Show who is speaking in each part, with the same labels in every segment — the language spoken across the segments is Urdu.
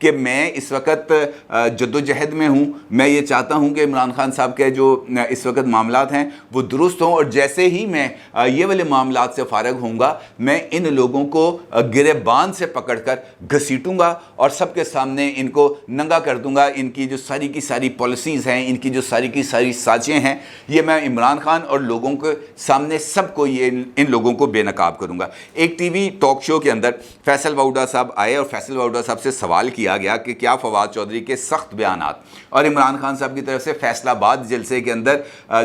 Speaker 1: کہ میں اس وقت جدوجہد میں ہوں. میں یہ چاہتا ہوں کہ عمران خان صاحب کے جو اس وقت معاملات ہیں وہ درست ہوں, اور جیسے ہی میں یہ والے معاملات سے فارغ ہوں گا میں ان لوگوں کو گریبان سے پکڑ کر گھسیٹوں گا اور سب کے سامنے ان کو ننگا کر دوں گا. ان کی جو ساری کی ساری پالیسیز ہیں, ان کی جو ساری کی ساری سازشیں ہیں, یہ میں عمران خان اور لوگوں کے سامنے سب کو یہ ان لوگوں کو بے نقاب کروں گا. ایک ٹی وی ٹاک شو کے اندر فیصل واؤڈا صاحب آئے اور فیصل واؤڈا صاحب سے سوال کیا گیا کہ کیا فواد چودھری کے سخت بیانات اور عمران خان صاحب کی طرف سے فیصل آباد جلسے کے اندر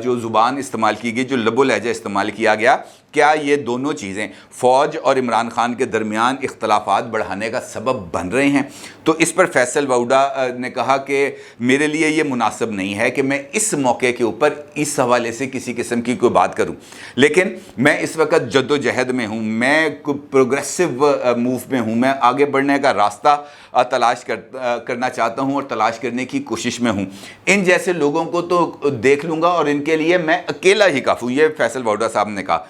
Speaker 1: جو زبان استعمال کی گئی, جو لب و لہجہ استعمال کیا گیا, کیا یہ دونوں چیزیں فوج اور عمران خان کے درمیان اختلافات بڑھانے کا سبب بن رہے ہیں؟ تو اس پر فیصل واؤڈا نے کہا کہ میرے لیے یہ مناسب نہیں ہے کہ میں اس موقع کے اوپر اس حوالے سے کسی قسم کی کوئی بات کروں, لیکن میں اس وقت جد و جہد میں ہوں, میں پروگریسو موو میں ہوں, میں آگے بڑھنے کا راستہ تلاش کرنا چاہتا ہوں اور تلاش کرنے کی کوشش میں ہوں. ان جیسے لوگوں کو تو دیکھ لوں گا اور ان کے لیے میں اکیلا ہی کافی ہوں, یہ فیصل واؤڈا صاحب نے کہا.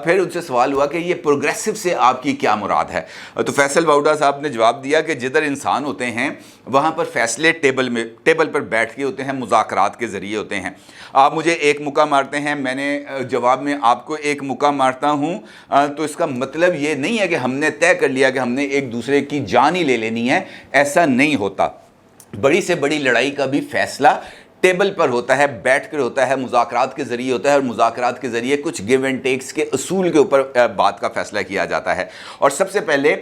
Speaker 1: پھر ان سے سوال ہوا کہ یہ پروگریسو سے آپ کی کیا مراد ہے؟ تو فیصل واؤڈا صاحب نے جواب دیا کہ جدھر انسان ہوتے ہیں وہاں پر فیصلے ٹیبل پر بیٹھ کے ہوتے ہیں, مذاکرات کے ذریعے ہوتے ہیں. آپ مجھے ایک مکہ مارتے ہیں, میں نے جواب میں آپ کو ایک مکہ مارتا ہوں, تو اس کا مطلب یہ نہیں ہے کہ ہم نے طے کر لیا کہ ہم نے ایک دوسرے کی جان ہی لے لینی ہے. ایسا نہیں ہوتا. بڑی سے بڑی لڑائی کا بھی فیصلہ ٹیبل پر ہوتا ہے, بیٹھ کر ہوتا ہے, مذاکرات کے ذریعے ہوتا ہے, اور مذاکرات کے ذریعے کچھ گیو اینڈ ٹیکس کے اصول کے اوپر بات کا فیصلہ کیا جاتا ہے. اور سب سے پہلے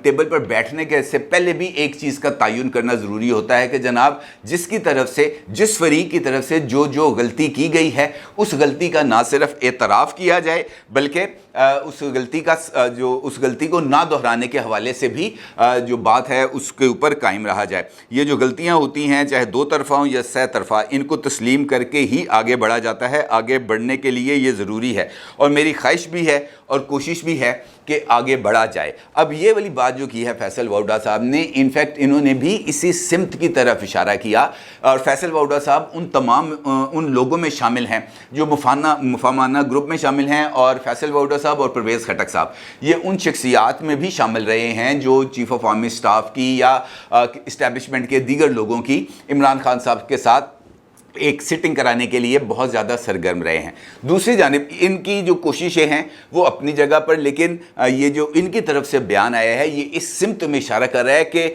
Speaker 1: ٹیبل پر بیٹھنے کے سے پہلے بھی ایک چیز کا تعین کرنا ضروری ہوتا ہے کہ جناب جس کی طرف سے, جس فریق کی طرف سے جو غلطی کی گئی ہے اس غلطی کا نہ صرف اعتراف کیا جائے بلکہ اس غلطی کو نہ دہرانے کے حوالے سے بھی جو بات ہے اس کے اوپر قائم رہا جائے. یہ جو غلطیاں ہوتی ہیں چاہے دو طرفہ ہوں یا سہ طرفہ, ان کو تسلیم کر کے ہی آگے بڑھا جاتا ہے. آگے بڑھنے کے لیے یہ ضروری ہے اور میری خواہش بھی ہے اور کوشش بھی ہے کہ آگے بڑھا جائے. اب یہ والی بات جو کی ہے فیصل واؤڈا صاحب نے, انفیکٹ انہوں نے بھی اسی سمت کی طرف اشارہ کیا, اور فیصل واؤڈا صاحب ان لوگوں میں شامل ہیں جو مفاہمانہ گروپ میں شامل ہیں, اور فیصل واؤڈا صاحب اور پرویز خٹک صاحب یہ ان شخصیات میں بھی شامل رہے ہیں جو چیف آف آرمی سٹاف کی یا اسٹیبلشمنٹ کے دیگر لوگوں کی عمران خان صاحب کے ساتھ ایک سٹنگ کرانے کے لیے بہت زیادہ سرگرم رہے ہیں. دوسری جانب ان کی جو کوششیں ہیں وہ اپنی جگہ پر, لیکن یہ جو ان کی طرف سے بیان آیا ہے یہ اس سمت میں اشارہ کر رہا ہے کہ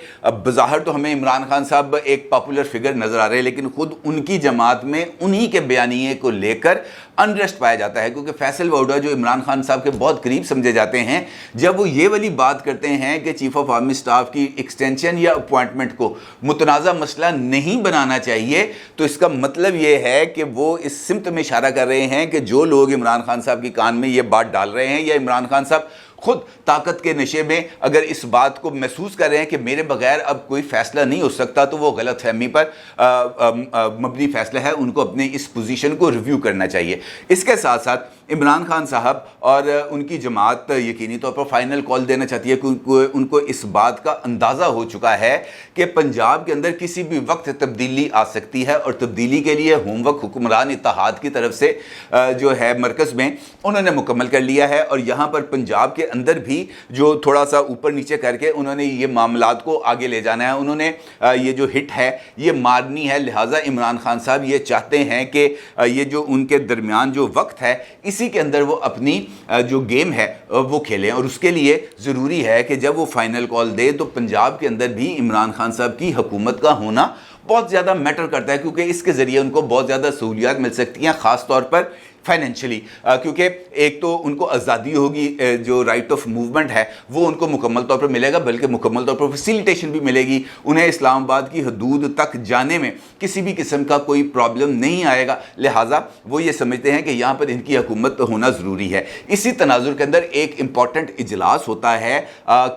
Speaker 1: بظاہر تو ہمیں عمران خان صاحب ایک پاپولر فگر نظر آ رہے ہیں, لیکن خود ان کی جماعت میں انہی کے بیانیے کو لے کر انریسٹ پایا جاتا ہے. کیونکہ فیصل واؤڈا جو عمران خان صاحب کے بہت قریب سمجھے جاتے ہیں, جب وہ یہ والی بات کرتے ہیں کہ چیف آف آرمی سٹاف کی ایکسٹینشن یا اپوائنٹمنٹ کو متنازع مسئلہ نہیں بنانا چاہیے, تو اس کا مطلب یہ ہے کہ وہ اس سمت میں اشارہ کر رہے ہیں کہ جو لوگ عمران خان صاحب کی کان میں یہ بات ڈال رہے ہیں, یا عمران خان صاحب خود طاقت کے نشے میں اگر اس بات کو محسوس کر رہے ہیں کہ میرے بغیر اب کوئی فیصلہ نہیں ہو سکتا, تو وہ غلط فہمی پر مبنی فیصلہ ہے, ان کو اپنے اس پوزیشن کو ریویو کرنا چاہیے. اس کے ساتھ ساتھ عمران خان صاحب اور ان کی جماعت یقینی طور پر فائنل کال دینا چاہتی ہے, کیونکہ ان کو اس بات کا اندازہ ہو چکا ہے کہ پنجاب کے اندر کسی بھی وقت تبدیلی آ سکتی ہے, اور تبدیلی کے لیے ہوم ورک حکمران اتحاد کی طرف سے جو ہے مرکز میں انہوں نے مکمل کر لیا ہے, اور یہاں پر پنجاب کے اندر بھی جو تھوڑا سا اوپر نیچے کر کے انہوں نے یہ معاملات کو آگے لے جانا ہے. انہوں نے یہ جو ہٹ ہے یہ مارنی ہے, لہٰذا عمران خان صاحب یہ چاہتے ہیں کہ یہ جو ان کے درمیان جو وقت ہے اسی کے اندر وہ اپنی جو گیم ہے وہ کھیلیں, اور اس کے لیے ضروری ہے کہ جب وہ فائنل کال دے تو پنجاب کے اندر بھی عمران خان صاحب کی حکومت کا ہونا بہت زیادہ میٹر کرتا ہے, کیونکہ اس کے ذریعے ان کو بہت زیادہ سہولیات مل سکتی ہیں, خاص طور پر فائنینشلی, کیونکہ ایک تو ان کو آزادی ہوگی, جو رائٹ آف موومنٹ ہے وہ ان کو مکمل طور پر ملے گا, بلکہ مکمل طور پر فیسیلیٹیشن بھی ملے گی. انہیں اسلام آباد کی حدود تک جانے میں کسی بھی قسم کا کوئی پرابلم نہیں آئے گا, لہٰذا وہ یہ سمجھتے ہیں کہ یہاں پر ان کی حکومت ہونا ضروری ہے. اسی تناظر کے اندر ایک امپورٹنٹ اجلاس ہوتا ہے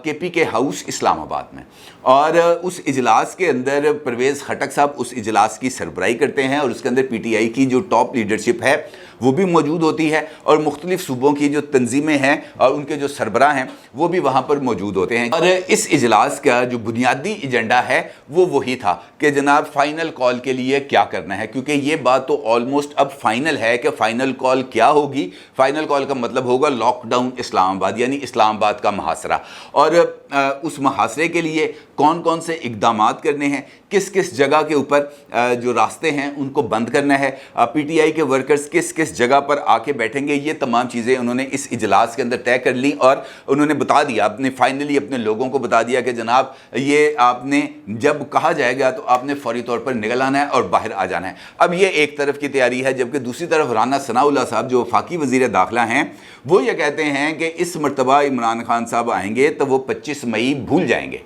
Speaker 1: KPK ہاؤس اسلام آباد میں, اور اس اجلاس کے اندر پرویز خٹک صاحب اس اجلاس کی سربراہی کرتے ہیں, اور اس کے اندر PTI کی جو ٹاپ لیڈرشپ ہے وہ بھی موجود ہوتی ہے, اور مختلف صوبوں کی جو تنظیمیں ہیں اور ان کے جو سربراہ ہیں وہ بھی وہاں پر موجود ہوتے ہیں. اور اس اجلاس کا جو بنیادی ایجنڈا ہے وہ وہی تھا کہ جناب فائنل کال کے لیے کیا کرنا ہے, کیونکہ یہ بات تو آلموسٹ اب فائنل ہے کہ فائنل کال کیا ہوگی. فائنل کال کا مطلب ہوگا لاک ڈاؤن اسلام آباد, یعنی اسلام آباد کا محاصرہ, اور اس محاصرے کے لیے کون کون سے اقدامات کرنے ہیں, کس کس جگہ کے اوپر جو راستے ہیں ان کو بند کرنا ہے, پی ٹی آئی کے ورکرز کس کس جگہ پر آ کے بیٹھیں گے, یہ تمام چیزیں انہوں نے اس اجلاس کے اندر طے کر لی اور انہوں نے بتا دیا, اپنے فائنلی اپنے لوگوں کو بتا دیا کہ جناب یہ آپ نے جب کہا جائے گا تو آپ نے فوری طور پر نکل آنا ہے اور باہر آ جانا ہے. اب یہ ایک طرف کی تیاری ہے, جبکہ دوسری طرف رانا ثناء اللہ صاحب جو وفاقی وزیر داخلہ ہیں وہ یہ کہتے ہیں کہ اس مرتبہ عمران خان صاحب آئیں گے تو وہ 25 مئی بھول جائیں گے.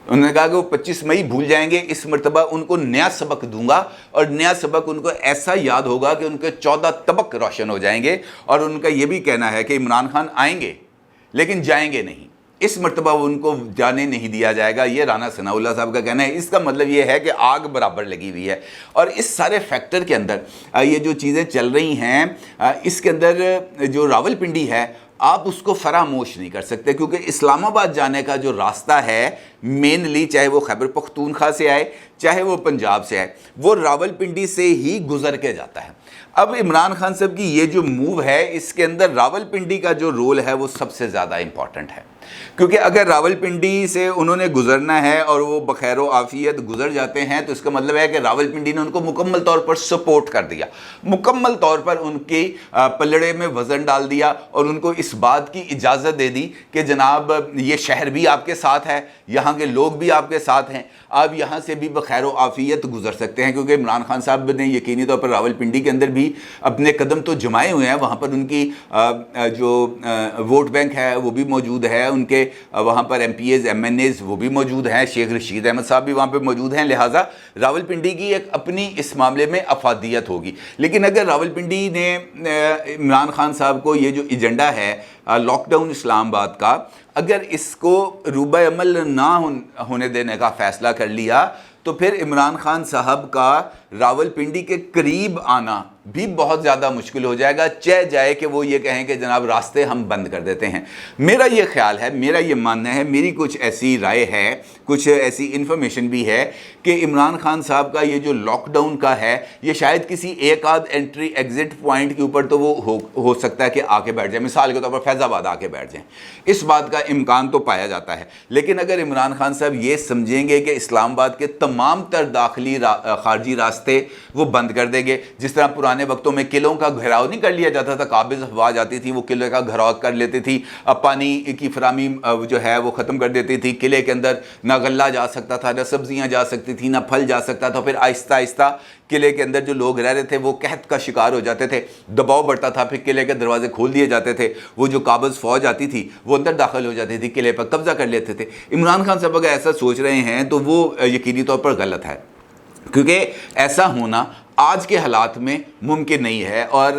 Speaker 1: انہوں نے کہا کہ وہ 25 مئی بھول جائیں گے, اس مرتبہ ان کو نیا سبق دوں گا اور نیا سبق ان کو ایسا یاد ہوگا کہ ان کے 14 طبق روشن ہو جائیں گے. اور ان کا یہ بھی کہنا ہے کہ عمران خان آئیں گے لیکن جائیں گے نہیں, اس مرتبہ ان کو جانے نہیں دیا جائے گا, یہ رانا ثناء اللہ صاحب کا کہنا ہے. اس کا مطلب یہ ہے کہ آگ برابر لگی ہوئی ہے. اور اس سارے فیکٹر کے اندر یہ جو چیزیں چل رہی ہیں اس کے اندر جو راول پنڈی ہے آپ اس کو فراموش نہیں کر سکتے, کیونکہ اسلام آباد جانے کا جو راستہ ہے مینلی, چاہے وہ خیبر پختونخوا سے آئے چاہے وہ پنجاب سے آئے, وہ راول پنڈی سے ہی گزر کے جاتا ہے. اب عمران خان صاحب کی یہ جو موو ہے اس کے اندر راول پنڈی کا جو رول ہے وہ سب سے زیادہ امپورٹنٹ ہے, کیونکہ اگر راول پنڈی سے انہوں نے گزرنا ہے اور وہ بخیر و عافیت گزر جاتے ہیں تو اس کا مطلب ہے کہ راول پنڈی نے ان کو مکمل طور پر سپورٹ کر دیا, مکمل طور پر ان کی پلڑے میں وزن ڈال دیا اور ان کو اس بات کی اجازت دے دی کہ جناب یہ شہر بھی آپ کے ساتھ ہے, یہاں کے لوگ بھی آپ کے ساتھ ہیں, آپ یہاں سے بھی بخیر و عافیت گزر سکتے ہیں. کیونکہ عمران خان صاحب نے یقینی طور پر راول پنڈی کے اندر بھی اپنے قدم تو جمائے ہوئے ہیں, وہاں پر ان کی جو ووٹ بینک ہے وہ بھی موجود ہے, ان کے وہاں پر M P As M N As وہ بھی موجود ہیں, شیخ رشید احمد صاحب بھی وہاں پہ موجود ہیں, لہٰذا راول پنڈی کی ایک اپنی اس معاملے میں افادیت ہوگی. لیکن اگر راول پنڈی نے عمران خان صاحب کو یہ جو ایجنڈا ہے لاک ڈاؤن اسلام آباد کا, اگر اس کو روبہ عمل نہ ہونے دینے کا فیصلہ کر لیا تو پھر عمران خان صاحب کا راول پنڈی کے قریب آنا بھی بہت زیادہ مشکل ہو جائے گا, چہ جائے کہ وہ یہ کہیں کہ جناب راستے ہم بند کر دیتے ہیں. میرا یہ خیال ہے, میرا یہ ماننا ہے, میری کچھ ایسی رائے ہے, کچھ ایسی انفارمیشن بھی ہے کہ عمران خان صاحب کا یہ جو لاک ڈاؤن کا ہے یہ شاید کسی ایک آدھ انٹری ایگزٹ پوائنٹ کے اوپر تو وہ ہو سکتا ہے کہ آ کے بیٹھ جائیں, مثال کے طور پر فیض آباد آ کے بیٹھ جائیں, اس بات کا امکان تو پایا جاتا ہے. لیکن اگر عمران خان صاحب یہ سمجھیں گے کہ اسلام آباد کے تمام تر داخلی خارجی راستے وہ بند کر دیں گے, جس طرح پرانے وقتوں میں قلعوں کا گھیراؤ نہیں کر لیا جاتا تھا, قابض افواج جاتی تھی وہ قلعے کا گھیراؤ کر لیتی تھی, اب پانی کی فراہمی جو ہے وہ ختم کر دیتی تھی, قلعے کے اندر نہ غلہ جا سکتا تھا, نہ سبزیاں جا سکتی تھی, نہ پھل جا سکتا تھا. پھر آہستہ آہستہ قلعے کے اندر جو لوگ رہ رہے تھے وہ قحط کا شکار ہو جاتے تھے, دباؤ بڑھتا تھا, پھر قلعے کے دروازے کھول دیے جاتے تھے, وہ جو قابض فوج آتی تھی وہ اندر داخل ہو جاتی تھی, قلعے پر قبضہ کر لیتے تھے. عمران خان صاحب اگر ایسا سوچ رہے ہیں تو وہ یقینی طور پر غلط ہے, کیونکہ ایسا ہونا آج کے حالات میں ممکن نہیں ہے, اور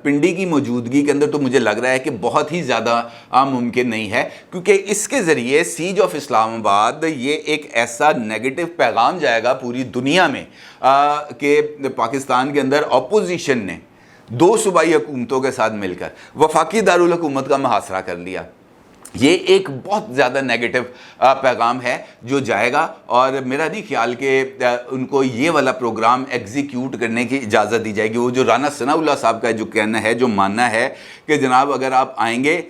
Speaker 1: پنڈی کی موجودگی کے اندر تو مجھے لگ رہا ہے کہ بہت ہی زیادہ ممکن نہیں ہے, کیونکہ اس کے ذریعے سیج آف اسلام آباد یہ ایک ایسا نیگیٹو پیغام جائے گا پوری دنیا میں کہ پاکستان کے اندر اپوزیشن نے دو صوبائی حکومتوں کے ساتھ مل کر وفاقی دارالحکومت کا محاصرہ کر لیا. یہ ایک بہت زیادہ نیگیٹو پیغام ہے جو جائے گا, اور میرا نہیں خیال کہ ان کو یہ والا پروگرام ایگزیکیوٹ کرنے کی اجازت دی جائے گی. وہ جو رانا ثناء اللہ صاحب کا جو کہنا ہے, جو ماننا ہے کہ جناب اگر آپ آئیں گے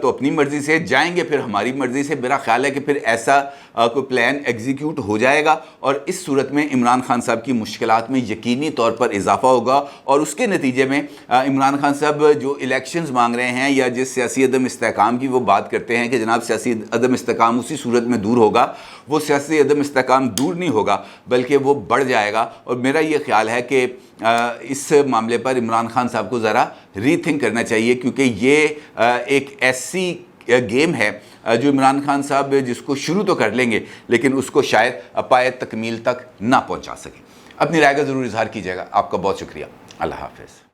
Speaker 1: تو اپنی مرضی سے, جائیں گے پھر ہماری مرضی سے, میرا خیال ہے کہ پھر ایسا کوئی پلان ایگزیکیوٹ ہو جائے گا, اور اس صورت میں عمران خان صاحب کی مشکلات میں یقینی طور پر اضافہ ہوگا, اور اس کے نتیجے میں عمران خان صاحب جو الیکشنز مانگ رہے ہیں یا جس سیاسی عدم استحکام کی وہ بات کرتے ہیں کہ جناب سیاسی عدم استحکام اسی صورت میں دور ہوگا, وہ سیاسی عدم استحکام دور نہیں ہوگا بلکہ وہ بڑھ جائے گا. اور میرا یہ خیال ہے کہ اس معاملے پر عمران خان صاحب کو ذرا ری تھنک کرنا چاہیے, کیونکہ یہ ایک ایسی گیم ہے جو عمران خان صاحب جس کو شروع تو کر لیں گے لیکن اس کو شاید پائے تکمیل تک نہ پہنچا سکیں. اپنی رائے کا ضرور اظہار کیجیے گا. آپ کا بہت شکریہ. اللہ حافظ.